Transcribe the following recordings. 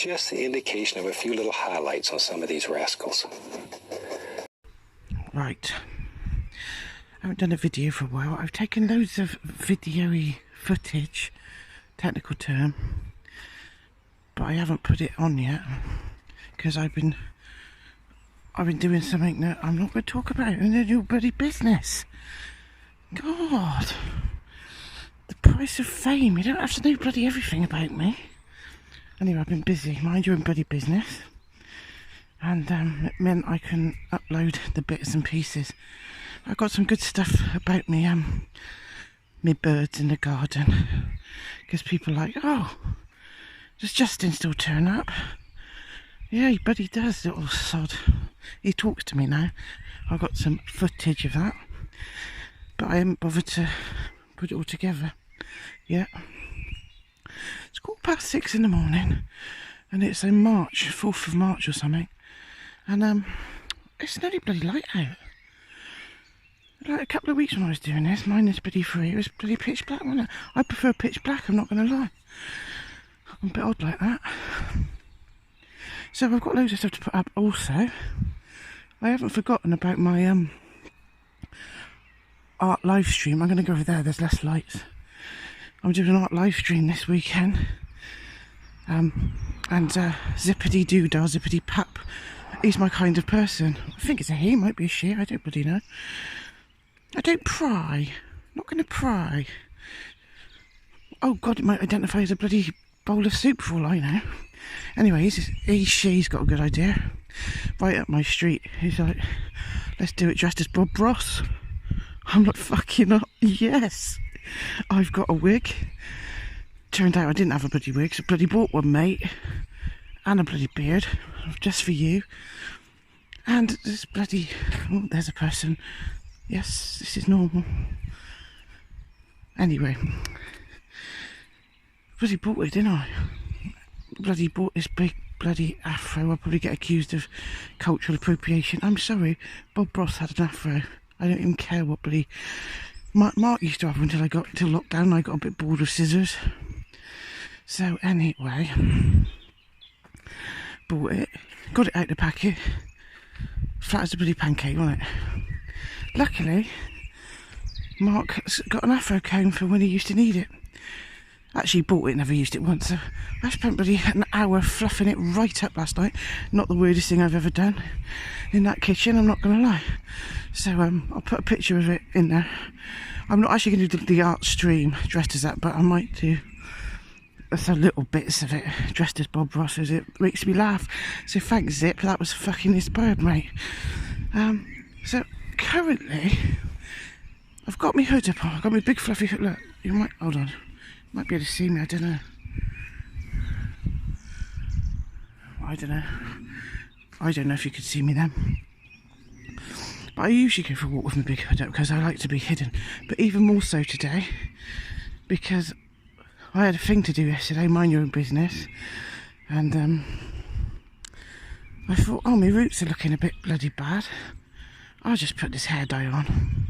just the indication of a few little highlights on some of these rascals. Right. I haven't done a video for a while. I've taken loads of video-y footage, technical term, but I haven't put it on yet because I've been doing something that I'm not going to talk about in your bloody business. God, the price of fame. You don't have to know bloody everything about me. Anyway, I've been busy. Mind your own bloody business. And it meant I can upload the bits and pieces. I've got some good stuff about me, me birds in the garden. Because people are like, oh, does Justin still turn up? Yeah, he bloody does, little sod. He talks to me now. I've got some footage of that. But I haven't bothered to put it all together yet. It's 6:15 in the morning. And it's in March, 4th of March or something. And it's nearly bloody light out. Like a couple of weeks when I was doing this, -3, it was bloody pitch black, wasn't it? I prefer pitch black, I'm not going to lie. I'm a bit odd like that. So I've got loads of stuff to put up also. I haven't forgotten about my art live stream. I'm going to go over there, there's less lights. I'm doing an art live stream this weekend. And Zippity Doodah, Zippity Pap, he's my kind of person. I think it's a he, might be a she, I don't bloody know. I don't pry. I'm not going to pry. Oh God, it might identify as a bloody bowl of soup for all I know. Anyway, she's got a good idea. Right up my street. He's like, let's do it dressed as Bob Ross. I'm like, fucking up. Yes. I've got a wig. Turned out I didn't have a bloody wig, so I bloody bought one, mate. And a bloody beard. Just for you. And this bloody... Oh, there's a person. Yes, this is normal. Anyway. Bloody bought it, didn't I? Bloody bought this big bloody afro. I'll probably get accused of cultural appropriation. I'm sorry, Bob Ross had an afro. I don't even care what bloody... Mark used to have until I got into lockdown. I got a bit bored of scissors. So anyway, bought it, got it out the packet, flat as a bloody pancake, wasn't it? Luckily, Mark's got an afro comb for when he used to need it. Actually bought it, never used it once, so I spent bloody an hour fluffing it right up last night. Not the weirdest thing I've ever done in that kitchen, I'm not going to lie. So I'll put a picture of it in there. I'm not actually going to do the art stream dressed as that, but I might do some little bits of it dressed as Bob Ross, as it makes me laugh. So thanks Zip, that was fucking inspired, mate. So currently I've got my hood up on. I've got my big fluffy hood. Look, you might, hold on, you might be able to see me, I don't know. I don't know if you could see me then. But I usually go for a walk with my big hood up because I like to be hidden. But even more so today, because I had a thing to do yesterday, mind your own business. And I thought, oh, my roots are looking a bit bloody bad. I'll just put this hair dye on.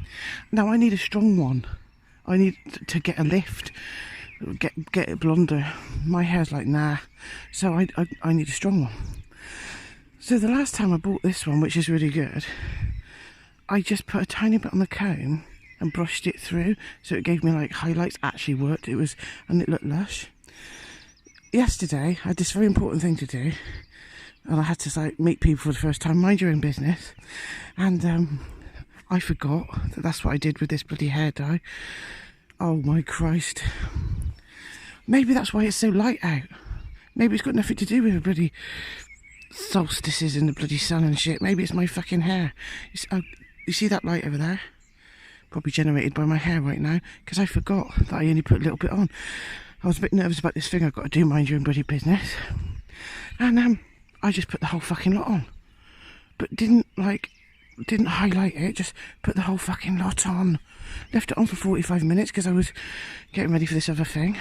Now I need a strong one. I need to get a lift, get it blonder. My hair's like, nah. So I need a strong one. So the last time I bought this one, which is really good, I just put a tiny bit on the comb and brushed it through, so it gave me like highlights. Actually worked. And it looked lush. Yesterday I had this very important thing to do, and I had to like meet people for the first time, mind your own business, and I forgot that that's what I did with this bloody hair dye. Oh my Christ. Maybe that's why it's so light out. Maybe it's got nothing to do with the bloody solstices and the bloody sun and shit. Maybe it's my fucking hair. You see that light over there? Probably generated by my hair right now, because I forgot that I only put a little bit on. I was a bit nervous about this thing I've got to do, mind your own bloody business. And I just put the whole fucking lot on. But didn't highlight it, just put the whole fucking lot on. Left it on for 45 minutes because I was getting ready for this other thing.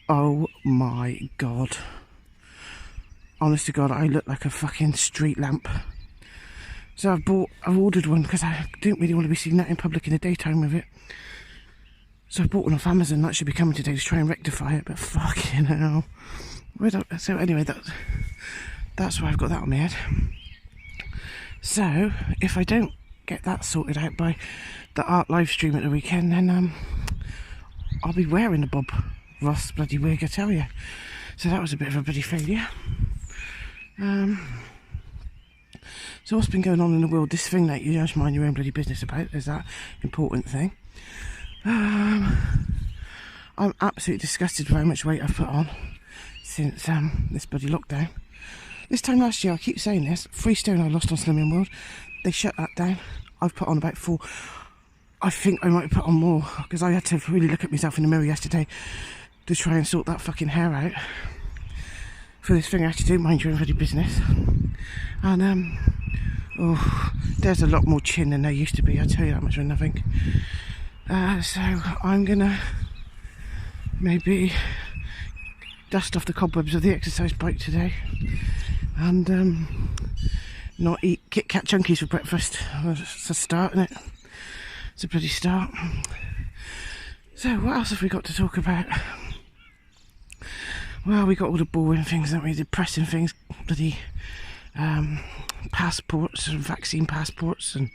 Oh my God. Honest to God, I look like a fucking street lamp. So I've ordered one because I don't really want to be seen out in public in the daytime with it. So I bought one off Amazon. That should be coming today to try and rectify it, but fucking hell. So anyway, that's why I've got that on my head. So if I don't get that sorted out by the art live stream at the weekend, then I'll be wearing the Bob Ross bloody wig, I tell you. So that was a bit of a bloody failure. So what's been going on in the world? This thing that you just mind your own bloody business about is that important thing. I'm absolutely disgusted with how much weight I've put on since this bloody lockdown. This time last year, I keep saying this, 3 stone I lost on Slimming World. They shut that down. I've put on about 4. I think I might have put on more because I had to really look at myself in the mirror yesterday to try and sort that fucking hair out for this thing I have to do, mind your own bloody business. And oh, there's a lot more chin than there used to be, I'll tell you that much for nothing. So I'm gonna maybe dust off the cobwebs of the exercise bike today and not eat Kit Kat Chunkies for breakfast. It's a start, isn't it? It's a bloody start. So what else have we got to talk about? Well, we got all the boring things, haven't we? Depressing things, bloody passports and vaccine passports and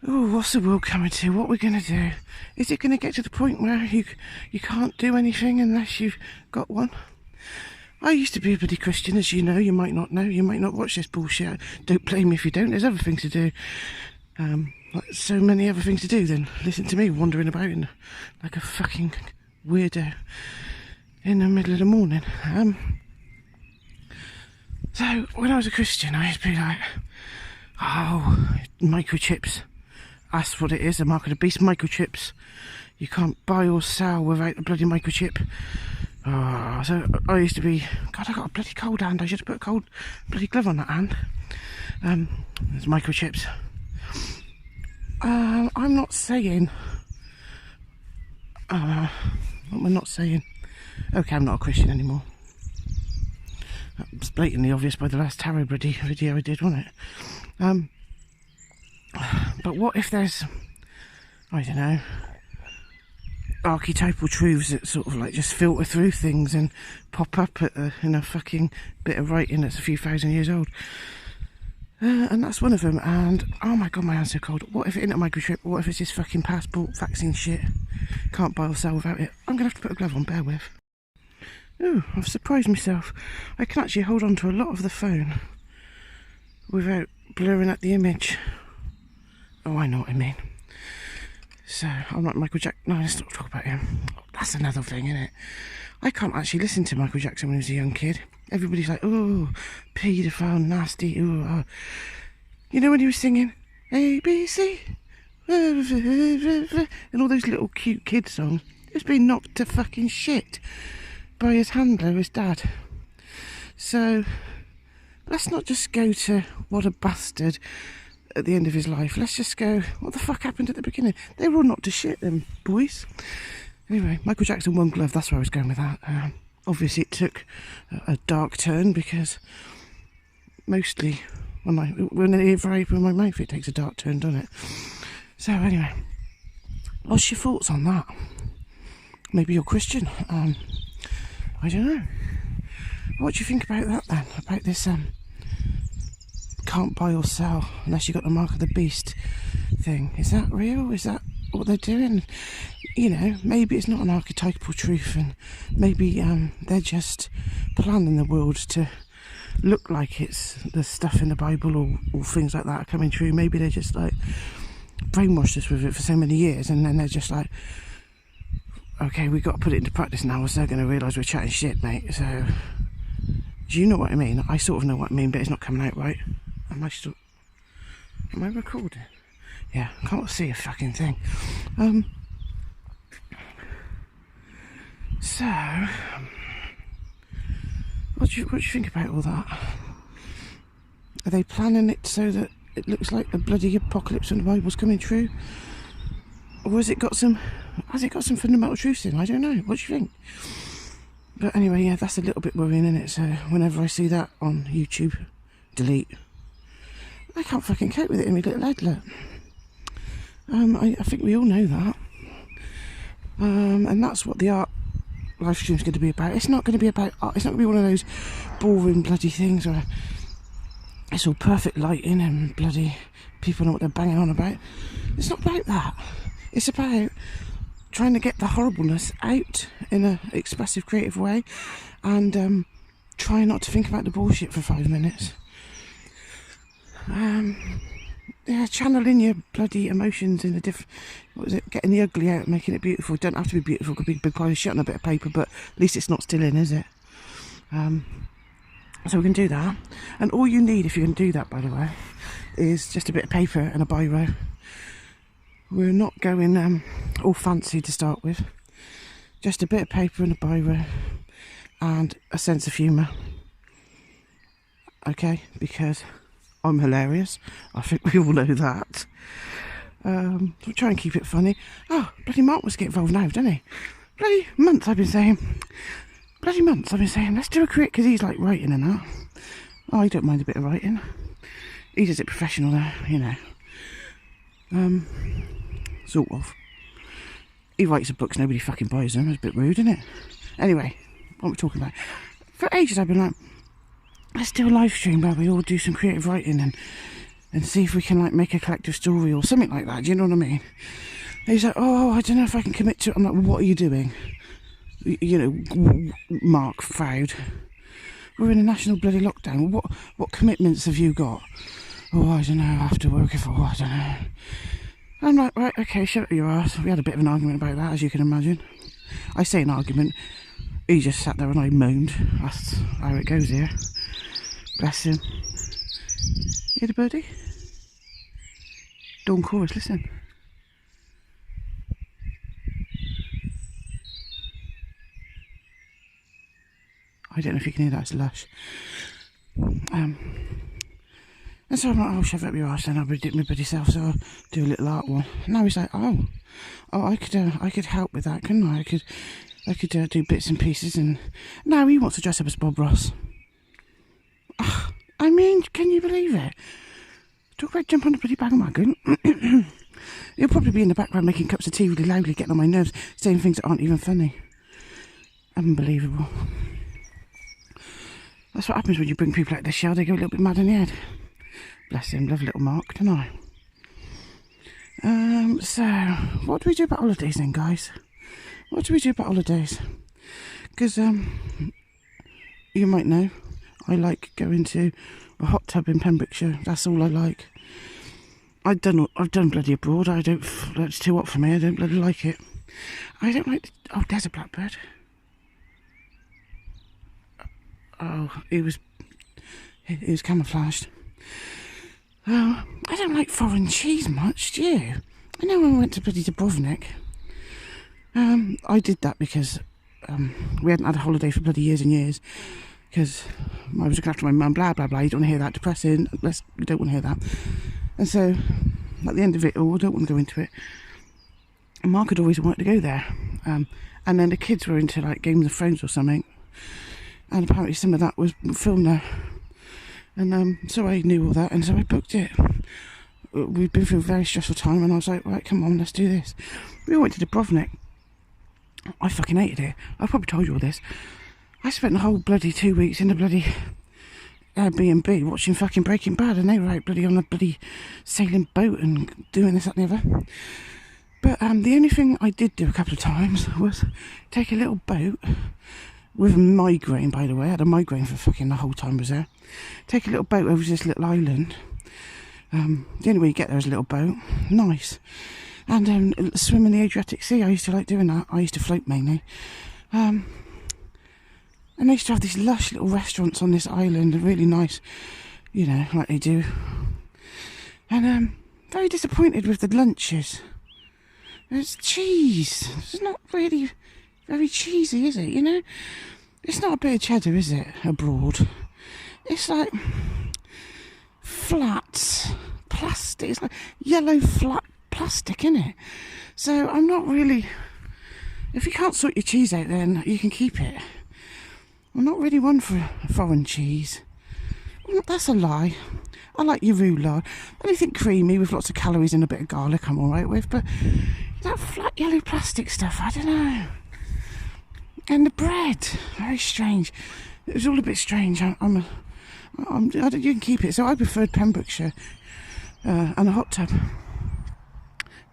oh, what's the world coming to? What we're going to do? Is it going to get to the point where you can't do anything unless you've got one? I used to be a bloody Christian, as you know. You might not know. You might not watch this bullshit. Don't blame me if you don't. There's other things to do. So many other things to do than listen to me wandering about like a fucking weirdo in the middle of the morning. So when I was a Christian, I used to be like, oh, microchips. That's what it is, the mark of the beast, microchips. You can't buy or sell without a bloody microchip. Oh, so I used to be, God, I got a bloody cold hand. I should have put a cold bloody glove on that hand. There's microchips. I'm not saying, what am I not saying? Okay, I'm not a Christian anymore. That was blatantly obvious by the last tarot video I did, wasn't it? But what if there's, I don't know, archetypal truths that sort of like just filter through things and pop up in a fucking bit of writing that's a few thousand years old? And that's one of them. And oh my god, my hand's so cold. What if it isn't a microchip? What if it's this fucking passport vaccine shit? Can't buy or sell without it. I'm gonna have to put a glove on, bear with. Ooh, I've surprised myself. I can actually hold on to a lot of the phone without blurring out the image. Oh, I know what I mean. So, I'm like Michael Jackson. No, let's not talk about him. That's another thing, isn't it? I can't actually listen to Michael Jackson when he was a young kid. Everybody's like, oh, paedophile, nasty, ooh. You know when he was singing ABC? And all those little cute kid songs. He's been knocked to fucking shit by his handler, his dad. So, let's not just go to what a bastard at the end of his life. Let's just go, what the fuck happened at the beginning? They were all knocked to shit, them boys. Anyway, Michael Jackson, One Glove, that's where I was going with that. Obviously it took a dark turn because mostly whenever I open my mouth it takes a dark turn, doesn't it? So anyway, what's your thoughts on that? Maybe you're Christian. I don't know. What do you think about that then? About this can't buy or sell unless you got the mark of the beast thing. Is that real? Is that what they're doing? You know, maybe it's not an archetypal truth and maybe they're just planning the world to look like it's the stuff in the Bible or things like that are coming true. Maybe they're just like brainwashed us with it for so many years and then they're just like, okay, we've got to put it into practice now or they're going to realise we're chatting shit, mate. So, do you know what I mean? I sort of know what I mean, but it's not coming out right. Am I recording? Yeah, I can't see a fucking thing. So, what do you think about all that? Are they planning it so that it looks like the bloody apocalypse and the Bible's coming true? Or has it got some fundamental truths in? I don't know. What do you think? But anyway, yeah, that's a little bit worrying, isn't it? So whenever I see that on YouTube, delete. I can't fucking cope with it in my little head, look. I think we all know that. And that's what the art live stream's going to be about. It's not going to be about art. It's not going to be one of those boring bloody things where it's all perfect lighting and bloody people know what they're banging on about. It's not about that. It's about trying to get the horribleness out in an expressive, creative way, and try not to think about the bullshit for 5 minutes. Yeah, channeling your bloody emotions in a what is it? Getting the ugly out, making it beautiful. It don't have to be beautiful. It could be a big pile of shit on a bit of paper, but at least it's not still in, is it? So we can do that. And all you need, if you're going to do that, by the way, is just a bit of paper and a biro. We're not going all fancy to start with. Just a bit of paper and a biro and a sense of humour. Okay, because I'm hilarious. I think we all know that. We'll try and keep it funny. Oh, bloody Mark must get involved now, doesn't he? Bloody months I've been saying, let's do a crit, because he's like writing and that. Oh, I don't mind a bit of writing. He does it professional there, you know. Sort of. He writes the books, nobody fucking buys them. It's a bit rude, isn't it? Anyway, what are we talking about? For ages I've been like, let's do a live stream where we all do some creative writing and see if we can like make a collective story or something like that. Do you know what I mean? And he's like, oh, I don't know if I can commit to it. I'm like, well, what are you doing? You know, Mark Froud. We're in a national bloody lockdown. What commitments have you got? Oh, I don't know. I have to work if I don't know. I'm like, right, okay, shut up your ass. We had a bit of an argument about that, as you can imagine. I say an argument. He just sat there and I moaned. That's how it goes here. Bless him. Hear the birdie? Dawn chorus, listen. I don't know if you can hear that, it's lush. And so I'm like, oh, shove up your arse then, I'll dip my bloody self, so I'll do a little art one. Now he's like, oh, I could help with that, couldn't I? I could do bits and pieces, and now he wants to dress up as Bob Ross. I mean, can you believe it? Talk about jump on the bloody bandwagon. He'll probably be in the background making cups of tea really loudly, getting on my nerves, saying things that aren't even funny. Unbelievable. That's what happens when you bring people like this, Shell. They go a little bit mad in the head. Bless him, love little Mark, don't I? So, what do we do about holidays then, guys? What do we do about holidays? Because, you might know, I like going to a hot tub in Pembrokeshire. That's all I like. I've done bloody abroad. It's too hot for me. I don't bloody like it. I don't like... Oh, there's a blackbird. Oh, he was camouflaged. I don't like foreign cheese much, do you? I know when we went to bloody Dubrovnik. I did that because we hadn't had a holiday for bloody years and years. Because I was looking after my mum, blah, blah, blah. You don't want to hear that. Depressing. We don't want to hear that. And so, at the end of it all, I don't want to go into it. And Mark had always wanted to go there. And then the kids were into like Game of Thrones or something. And apparently some of that was filmed there. And so I knew all that, and so I booked it. We'd been through a very stressful time, and I was like, right, come on, let's do this. We went to Dubrovnik. I fucking hated it. I've probably told you all this. I spent the whole bloody 2 weeks in the bloody Airbnb watching fucking Breaking Bad, and they were out bloody on a bloody sailing boat and doing this, that and the other. But the only thing I did do a couple of times was take a little boat with a migraine, by the way. I had a migraine for fucking the whole time I was there. Take a little boat over to this little island. The only way you get there is a little boat. Nice. And swim in the Adriatic Sea. I used to like doing that. I used to float mainly. And they used to have these lush little restaurants on this island. Really nice, you know, like they do. And very disappointed with the lunches. It's cheese. It's not really very cheesy, is it? You know, it's not a bit of cheddar, is it? Abroad, it's like flat plastic. It's like yellow flat plastic, isn't it? So I'm not really. If you can't sort your cheese out, then you can keep it. I'm not really one for foreign cheese. That's a lie. I like Yarula. Anything creamy with lots of calories and a bit of garlic I'm alright with, but that flat yellow plastic stuff, I don't know. And the bread, very strange. It was all a bit strange. I don't, you can keep it. So I preferred Pembrokeshire and a hot tub.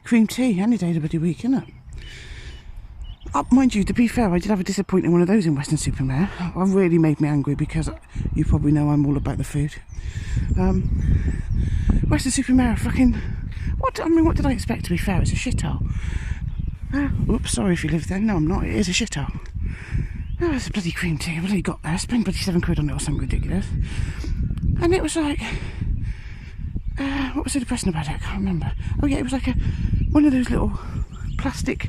Cream tea any day of the bloody week, innit? Mind you, to be fair, I did have a disappointing one of those in Weston-super-Mare. It really made me angry because you probably know I'm all about the food. Weston-super-Mare, fucking... What did I expect, to be fair? It's a shithole. Oops, sorry if you live there. No, I'm not. It is a shithole. Oh, it's a bloody cream tea. I bloody got there. I spent bloody £7 on it or something ridiculous. And it was like... what was so depressing about it? I can't remember. Oh yeah, it was like one of those little plastic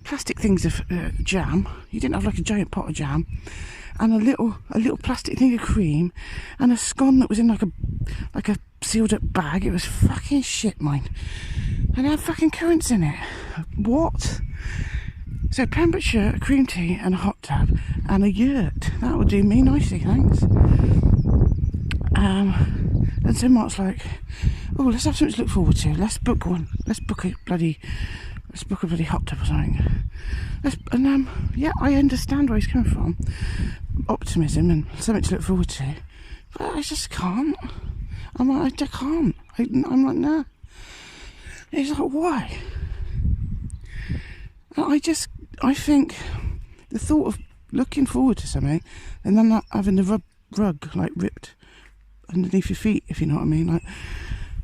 things of jam. You didn't have like a giant pot of jam, and a little plastic thing of cream, and a scone that was in like a sealed up bag. It was fucking shit, mine. And it had fucking currants in it. What? So Pembrokeshire, a cream tea and a hot tub and a yurt. That would do me nicely, thanks. And so Mark's like, oh, let's have something to look forward to. Let's book one. Let's book a bloody hot tub or something. Yeah, I understand where he's coming from. Optimism and something to look forward to. But I just can't. I'm like, I can't. I'm like, nah. He's like, why? And I think the thought of looking forward to something and then not having the rug like ripped underneath your feet, if you know what I mean, like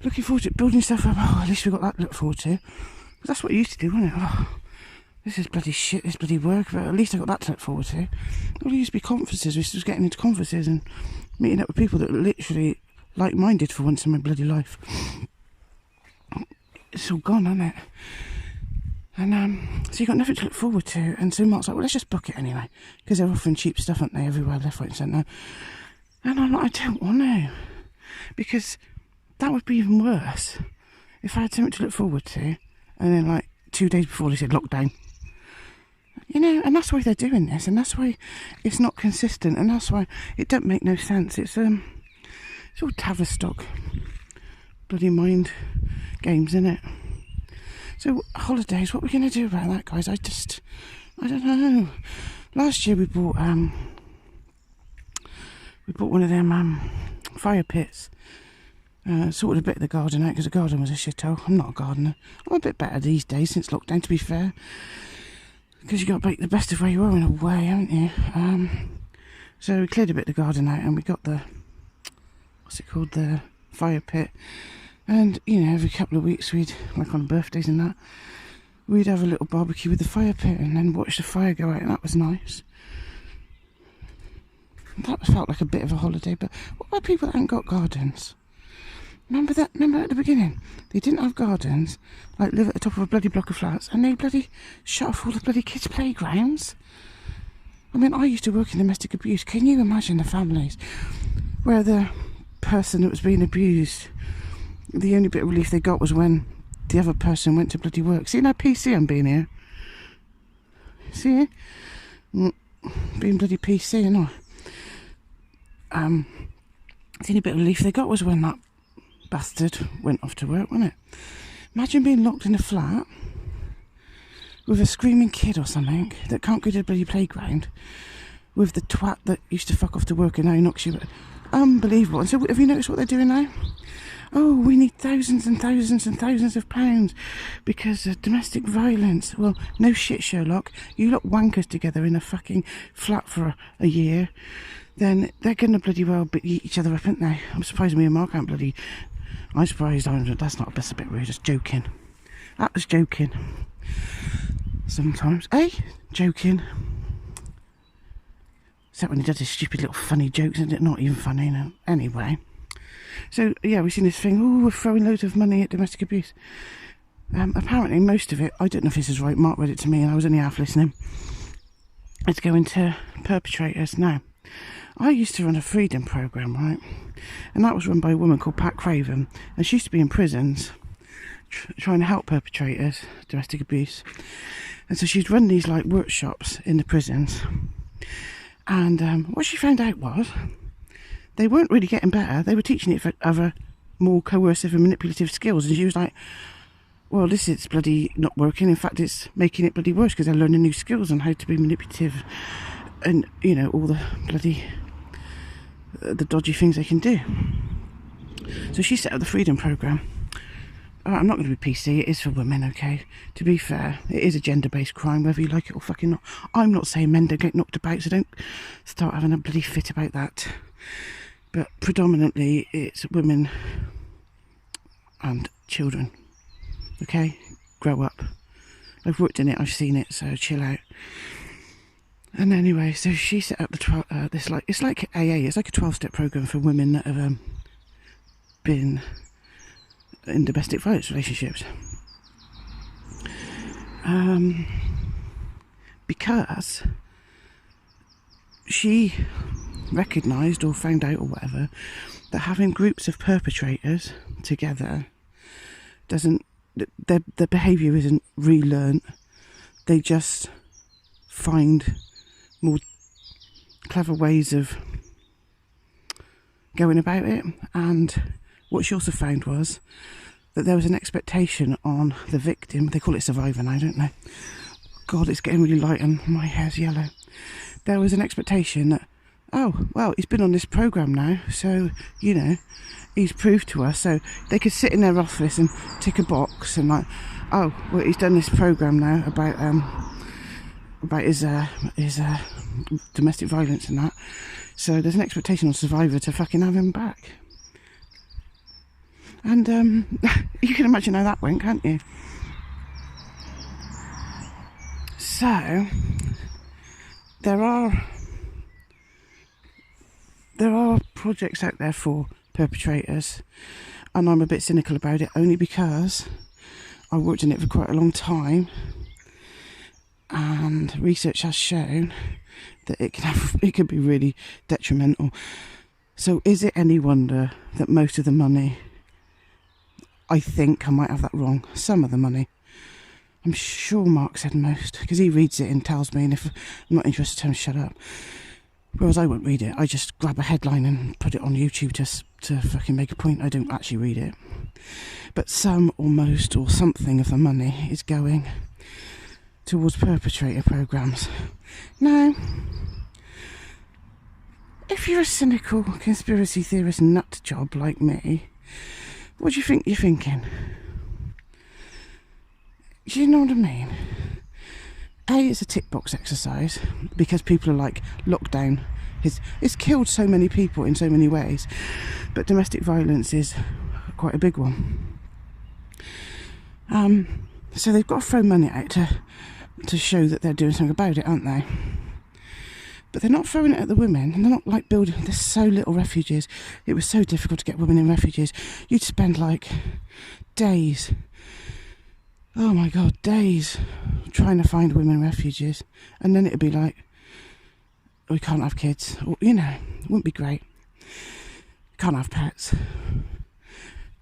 looking forward to it, building stuff up. Oh, at least we got that to look forward to. But that's what you used to do, wasn't it? Oh, this is bloody shit, this bloody work, but at least I got that to look forward to. All there used to be conferences. We used to just getting into conferences and meeting up with people that were literally like-minded for once in my bloody life. It's all gone, hasn't it? And so you got nothing to look forward to. And so Mark's like, well, let's just book it anyway, because they're offering cheap stuff, aren't they, everywhere, left, right and centre. And I'm like, I don't want to, because that would be even worse if I had something to look forward to and then like 2 days before they said lockdown. You know, and that's why they're doing this, and that's why it's not consistent, and that's why it don't make no sense. It's all Tavistock bloody mind games, innit? So holidays, what are we going to do about that, guys? I don't know. Last year we bought one of them fire pits. Sorted a bit of the garden out because the garden was a shithole. I'm not a gardener. I'm a bit better these days since lockdown, to be fair, because you got to make the best of where you are in a way, haven't you? So we cleared a bit of the garden out and we got the the fire pit. And you know, every couple of weeks we'd, like on birthdays and that, we'd have a little barbecue with the fire pit and then watch the fire go out, and that was nice. That felt like a bit of a holiday. But what about people that haven't got gardens? Remember at the beginning? They didn't have gardens, like live at the top of a bloody block of flats, and they bloody shut off all the bloody kids' playgrounds. I mean, I used to work in domestic abuse. Can you imagine the families where the person that was being abused, the only bit of relief they got was when the other person went to bloody work? See that PC I'm being here? See it? Being bloody PC, you know. The only bit of relief they got was when that bastard went off to work, wasn't it? Imagine being locked in a flat with a screaming kid or something that can't go to the bloody playground, with the twat that used to fuck off to work and now knocks you. Unbelievable. And so have you noticed what they're doing now? Oh, we need thousands and thousands and thousands of pounds because of domestic violence. Well, no shit, Sherlock. You lot wankers together in a fucking flat for a year, then they're going to bloody well beat each other up, aren't they? I'm surprised me and Mark aren't bloody... I'm surprised. That's a bit rude. That's joking. That was joking. Sometimes. Eh? Joking. Except when he does his stupid little funny jokes, and it's not even funny, no. Anyway. So, yeah, we've seen this thing. Oh, we're throwing loads of money at domestic abuse. Apparently, most of it, I don't know if this is right, Mark read it to me and I was only half listening, it's going to perpetrators. Now, I used to run a freedom programme, right? And that was run by a woman called Pat Craven. And she used to be in prisons trying to help perpetrators, domestic abuse. And so she'd run these, like, workshops in the prisons. And what she found out was they weren't really getting better. They were teaching it for other more coercive and manipulative skills. And she was like, well, this is bloody not working. In fact, it's making it bloody worse because they're learning new skills on how to be manipulative and, you know, all the bloody the dodgy things they can do. So she set up the Freedom Programme. I'm not going to be PC, it is for women, okay? To be fair, it is a gender-based crime, whether you like it or fucking not. I'm not saying men don't get knocked about, so don't start having a bloody fit about that. But predominantly, it's women and children, okay? Grow up. I've worked in it, I've seen it, so chill out. And anyway, so she set up the it's like AA, it's like a 12-step programme for women that have been in domestic violence relationships, because she recognised or found out or whatever that having groups of perpetrators together doesn't, their behaviour isn't relearnt, they just find more clever ways of going about it. And what she also found was that there was an expectation on the victim, they call it survivor now, don't they? God, it's getting really light and my hair's yellow. There was an expectation that, oh, well, he's been on this programme now, so, you know, he's proved to us. So they could sit in their office and tick a box and like, oh, well, he's done this programme now about his domestic violence and that. So there's an expectation on survivor to fucking have him back. And you can imagine how that went, can't you? So there are projects out there for perpetrators, and I'm a bit cynical about it only because I worked in it for quite a long time, and research has shown that it can be really detrimental. So is it any wonder that most of the money, I think I might have that wrong, some of the money, I'm sure Mark said most, because he reads it and tells me, and if I'm not interested, tell him to shut up. Whereas I won't read it, I just grab a headline and put it on YouTube to fucking make a point. I don't actually read it. But some or most or something of the money is going towards perpetrator programmes. Now, if you're a cynical conspiracy theorist nut job like me, what do you think you're thinking? Do you know what I mean? A, it's a tick box exercise because people are like, lockdown, it's killed so many people in so many ways, but domestic violence is quite a big one. So they've got to throw money out to show that they're doing something about it, aren't they? But they're not throwing it at the women, and they're not like building, there's so little refuges. It was so difficult to get women in refuges. You'd spend like days, oh my god, days trying to find women refuges, and then it'd be like, we can't have kids, or, you know, it wouldn't be great. Can't have pets.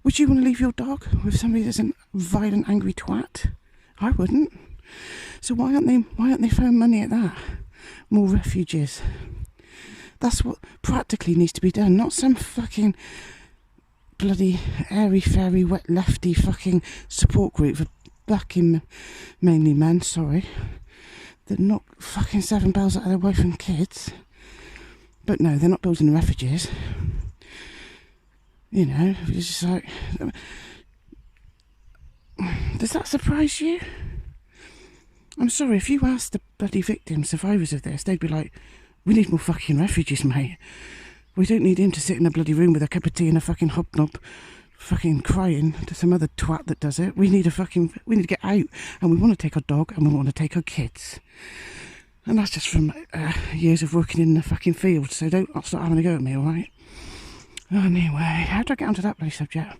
Would you want to leave your dog with somebody that's a violent, angry twat? I wouldn't. So why aren't they throwing money at that? More refuges. That's what practically needs to be done, not some fucking bloody airy-fairy, wet lefty fucking support group for fucking mainly men, sorry, that knock fucking 7 bells out of their wife and kids. But no, they're not building refuges. You know, it's just like, does that surprise you? I'm sorry, if you ask the bloody victims, survivors of this, they'd be like, we need more fucking refugees, mate. We don't need him to sit in a bloody room with a cup of tea and a fucking hobnob fucking crying to some other twat that does it. We need to get out, and we want to take our dog and we want to take our kids. And that's just from years of working in the fucking field, so don't start having a go at me, alright? Anyway, how do I get onto that bloody subject?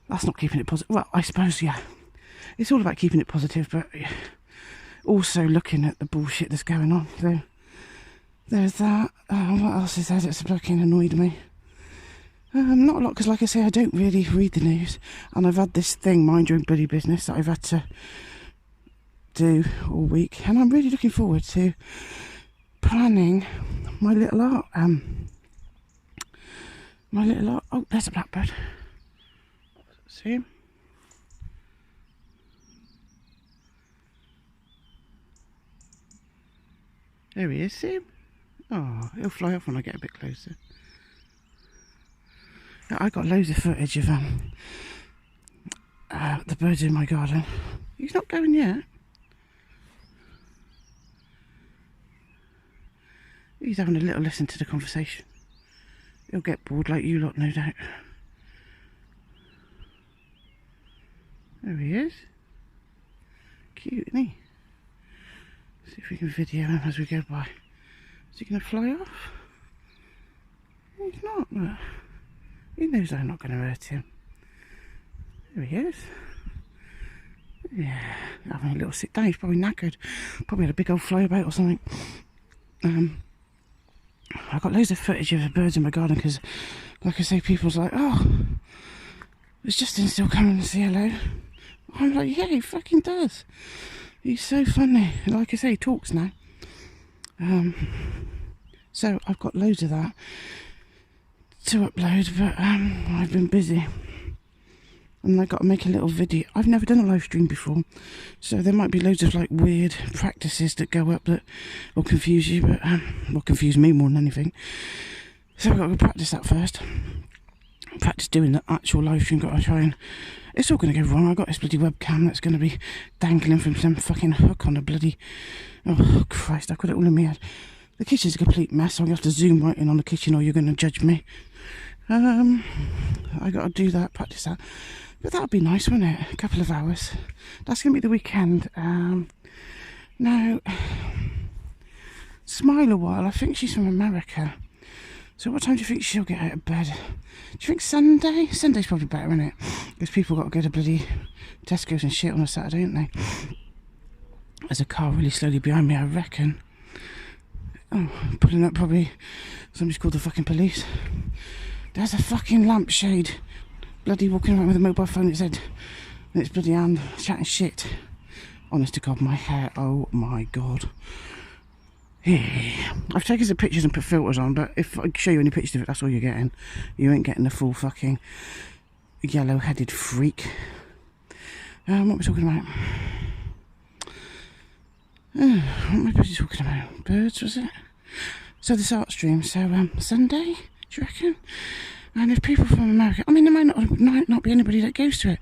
That's not keeping it positive. Well, I suppose, yeah. It's all about keeping it positive, but also looking at the bullshit that's going on. There's that. What else is there that's fucking annoyed me? Not a lot, because like I say, I don't really read the news. And I've had this thing, mind your own bloody business, that I've had to do all week. And I'm really looking forward to planning my little art. Oh, there's a blackbird. See him? There he is, see him? Oh, he'll fly off when I get a bit closer. I got loads of footage of the birds in my garden. He's not going yet. He's having a little listen to the conversation. He'll get bored like you lot, no doubt. There he is. Cute, isn't he? See if we can video him as we go by. Is he going to fly off? He's not, but he knows I'm not going to hurt him. There he is. Yeah, having a little sit down. He's probably knackered. Probably had a big old fly about or something. I got loads of footage of the birds in my garden because, like I say, people's like, oh, is Justin still coming to say hello? I'm like, yeah, he fucking does. He's so funny. Like I say, he talks now. So I've got loads of that to upload, but I've been busy. And I got to make a little video. I've never done a live stream before, so there might be loads of like weird practices that go up that will confuse you, but will confuse me more than anything. So I've got to practice that first. Practice doing the actual live stream. Got to try and it's all going to go wrong. I've got this bloody webcam that's going to be dangling from some fucking hook on a bloody. Oh Christ! I've got it all in my head. The kitchen's a complete mess. So I'm going to have to zoom right in on the kitchen, or you're going to judge me. I got to do that, practice that. But that'll be nice, won't it? A couple of hours. That's going to be the weekend. Now, Smile a while. I think she's from America. So what time do you think she'll get out of bed? Do you think Sunday? Sunday's probably better, isn't it? Because people got to go to bloody Tesco's and shit on a Saturday, don't they? There's a car really slowly behind me, I reckon. Oh, pulling up probably. Somebody's called the fucking police. There's a fucking lampshade. Bloody walking around with a mobile phone in its head. And it's bloody hand chatting shit. Honest to God, my hair. Oh my God. Yeah. I've taken some pictures and put filters on, but if I show you any pictures of it, that's all you're getting. You ain't getting the full fucking yellow-headed freak. What are we talking about? What am I busy talking about? Birds, was it? So this art stream, so Sunday, do you reckon? And if people from America, I mean, there might not be anybody that goes to it.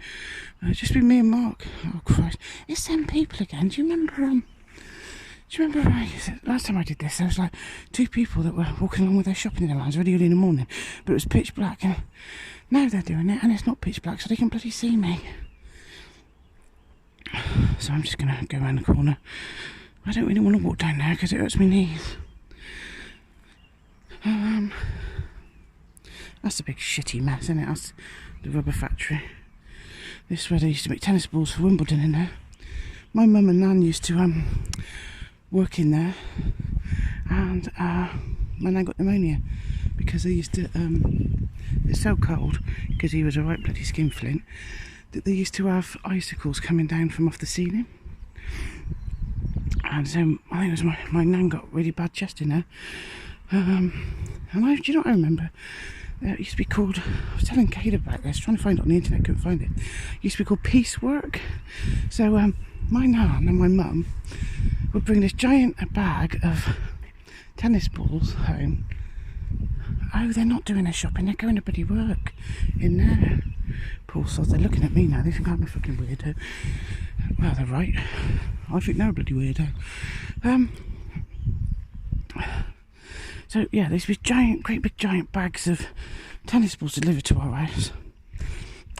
It'll just be me and Mark. Oh Christ, it's them people again. Do you remember? Last time I did this, there was like 2 people that were walking along with their shopping in their hands really early in the morning, but it was pitch black. And now they're doing it, and it's not pitch black, so they can bloody see me. So I'm just gonna go around the corner. I don't really want to walk down there because it hurts my knees. That's a big shitty mess, isn't it? That's the rubber factory. This is where they used to make tennis balls for Wimbledon in there. My mum and Nan used to work in there, and my Nan got pneumonia because they used to. It's so cold because he was a right bloody skinflint that they used to have icicles coming down from off the ceiling. And so I think it was my Nan got really bad chest in there. And do you know what I remember? It used to be called, I was telling Kate about this, trying to find it on the internet, couldn't find it. It used to be called piecework. So my Nan and my mum would bring this giant bag of tennis balls home. Oh, they're not doing their shopping, they're going to bloody work in there. Poor sods, they're looking at me now, they think I'm a fucking weirdo. Well, they're right. I think they're a bloody weirdo. So yeah, there's these great big giant bags of tennis balls delivered to our house,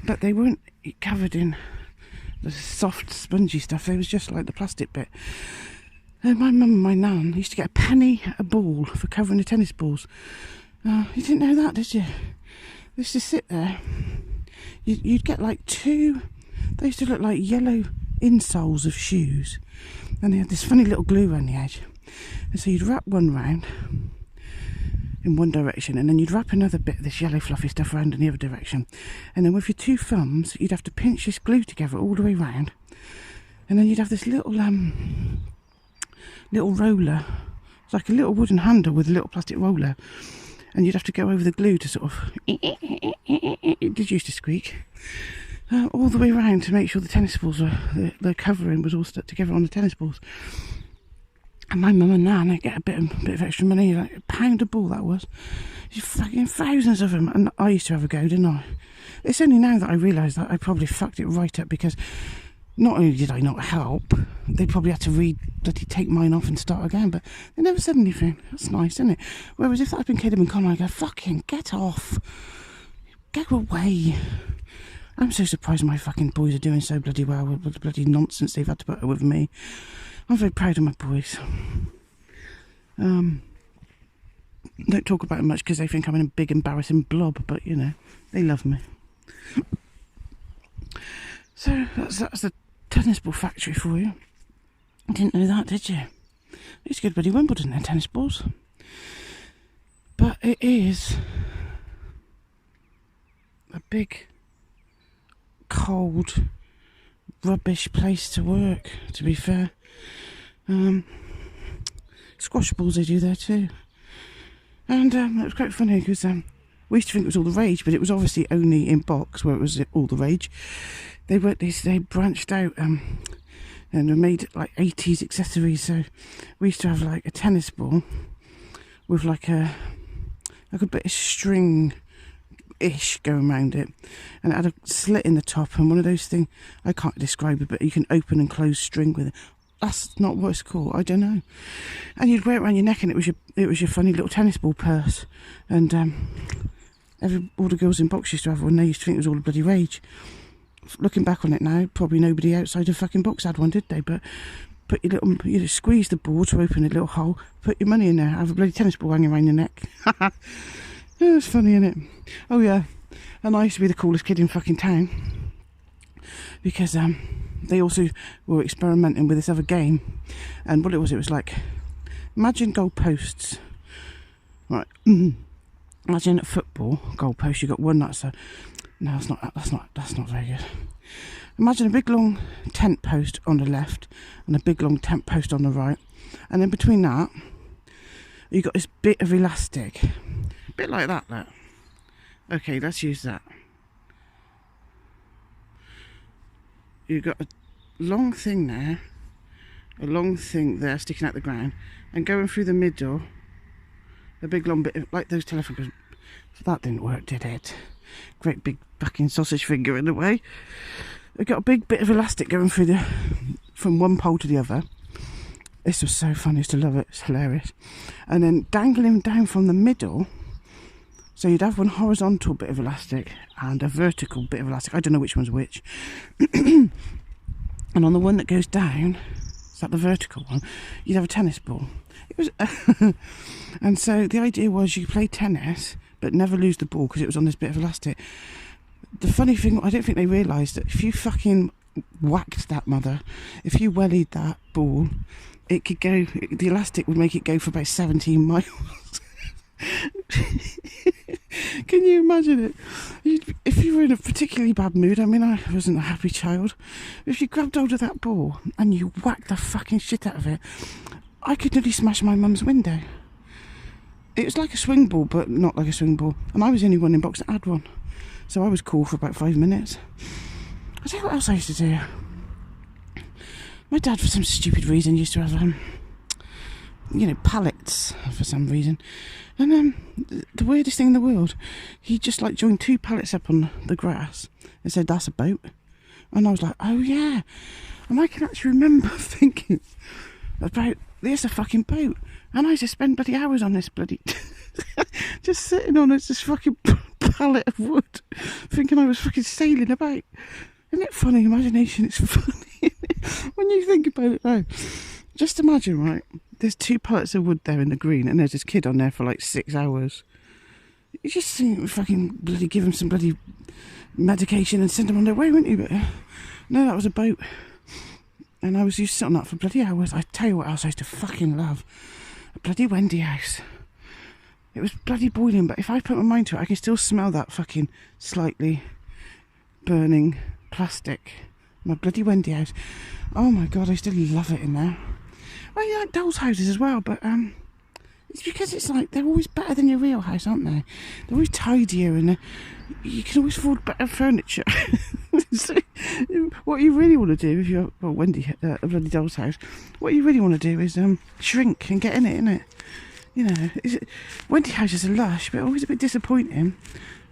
but they weren't covered in the soft spongy stuff. They was just like the plastic bit. And my mum and my Nan used to get a penny a ball for covering the tennis balls. You didn't know that, did you? They used to sit there. You'd get like 2. They used to look like yellow insoles of shoes, and they had this funny little glue around the edge. And so you'd wrap one round in one direction, and then you'd wrap another bit of this yellow fluffy stuff around in the other direction, and then with your 2 thumbs you'd have to pinch this glue together all the way round, and then you'd have this little roller. It's like a little wooden handle with a little plastic roller, and you'd have to go over the glue to sort of it did used to squeak. all the way around to make sure the tennis balls were, the covering was all stuck together on the tennis balls. And my mum and Nan, they get a bit of extra money, like £1 a ball that was. Just fucking thousands of them. And I used to have a go, didn't I? It's only now that I realise that I probably fucked it right up, because not only did I not help, they probably had to bloody take mine off and start again, but they never said anything. That's nice, isn't it? Whereas if that had been Kid and Connor, I'd go, fucking get off. Go away. I'm so surprised my fucking boys are doing so bloody well with the bloody nonsense they've had to put up with me. I'm very proud of my boys. Don't talk about it much because they think I'm a big embarrassing blob, but you know, they love me. So that's the tennis ball factory for you. Didn't know that, did you? They used to go to bloody Wimbledon, their tennis balls. But it is a big, cold, rubbish place to work, to be fair. Squash balls they do there too. And it was quite funny because we used to think it was all the rage, but it was obviously only in box where it was all the rage. They branched out and they made like 80s accessories. So we used to have like a tennis ball with like a bit of string-ish going around it, and it had a slit in the top and one of those things, I can't describe it, but you can open and close string with it. That's not what it's called, I don't know. And you'd wear it around your neck and it was your funny little tennis ball purse. And all the girls in box used to have one. They used to think it was all the bloody rage. Looking back on it now, probably nobody outside of fucking box had one, did they? But put your little, you know, squeeze the ball to open a little hole, put your money in there, have a bloody tennis ball hanging around your neck. It was funny, innit? Oh yeah, and I used to be the coolest kid in fucking town because they also were experimenting with this other game, and what it was like, imagine goalposts, right? Imagine a football goalpost. You got one that's a, no, that's not very good. Imagine a big long tent post on the left and a big long tent post on the right, and in between that you got this bit of elastic, a bit like that. Look. Okay, let's use that. You've got a long thing there, a long thing there sticking out the ground, and going through the middle, a big long bit of, like those telephone poles. That didn't work, did it? Great big fucking sausage finger in the way. I got a big bit of elastic going through from one pole to the other. This was so funny, I used to love it, it's hilarious. And then dangling down from the middle, so you'd have one horizontal bit of elastic and a vertical bit of elastic. I don't know which one's which. And on the one that goes down, is that the vertical one, you'd have a tennis ball. It was, and so the idea was you play tennis, but never lose the ball because it was on this bit of elastic. The funny thing, I don't think they realised that if you fucking whacked that mother, if you wellied that ball, it could go, the elastic would make it go for about 17 miles. Can you imagine it? If you were in a particularly bad mood, I mean, I wasn't a happy child, if you grabbed hold of that ball and you whacked the fucking shit out of it, I could nearly smash my mum's window. It was like a swing ball, but not like a swing ball, and I was the only one in box that had one, so I was cool for about 5 minutes. I'll tell you what else I used to do. My dad, for some stupid reason, used to have you know, pallets for some reason. And the weirdest thing in the world, he just like joined 2 pallets up on the grass and said, that's a boat. And I was like, oh yeah. And I can actually remember thinking about, there's a fucking boat. And I just spend bloody hours on this bloody, just sitting on this fucking pallet of wood, thinking I was fucking sailing about. Isn't it funny? Imagination, it's funny when you think about it now. Just imagine, right? There's 2 pallets of wood there in the green, and there's this kid on there for like 6 hours. You just think, fucking bloody give him some bloody medication and send them on their way, wouldn't you? But no, that was a boat. And I was used to sit on that for bloody hours. I tell you what else I used to fucking love. A bloody Wendy house. It was bloody boiling, but if I put my mind to it, I can still smell that fucking slightly burning plastic. My bloody Wendy house. Oh my god, I still love it in there. Well, you like dolls' houses as well, but it's because it's like, they're always better than your real house, aren't they? They're always tidier, and you can always afford better furniture. So, what you really want to do if you're Wendy, a bloody doll's house, what you really want to do is shrink and get in it, innit? You know, Wendy houses are lush, but always a bit disappointing,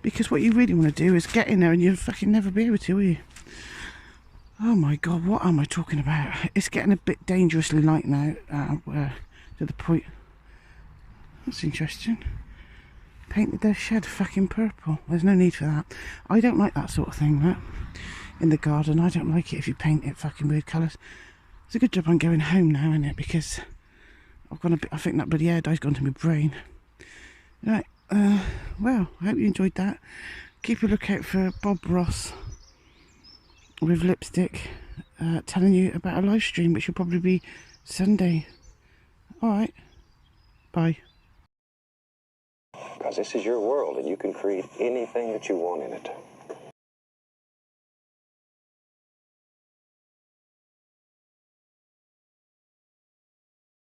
because what you really want to do is get in there and you'll fucking never be able to, will you? Oh my god, what am I talking about? It's getting a bit dangerously light now, to the point. That's interesting. Painted their shed fucking purple. There's no need for that. I don't like that sort of thing, that. In the garden, I don't like it if you paint it fucking weird colours. It's a good job I'm going home now, isn't it? Because I've gone a bit, I think that bloody air dye's gone to my brain. Right, well, I hope you enjoyed that. Keep a lookout for Bob Ross with lipstick telling you about a live stream, which will probably be Sunday. Alright, bye. Because this is your world and you can create anything that you want in it.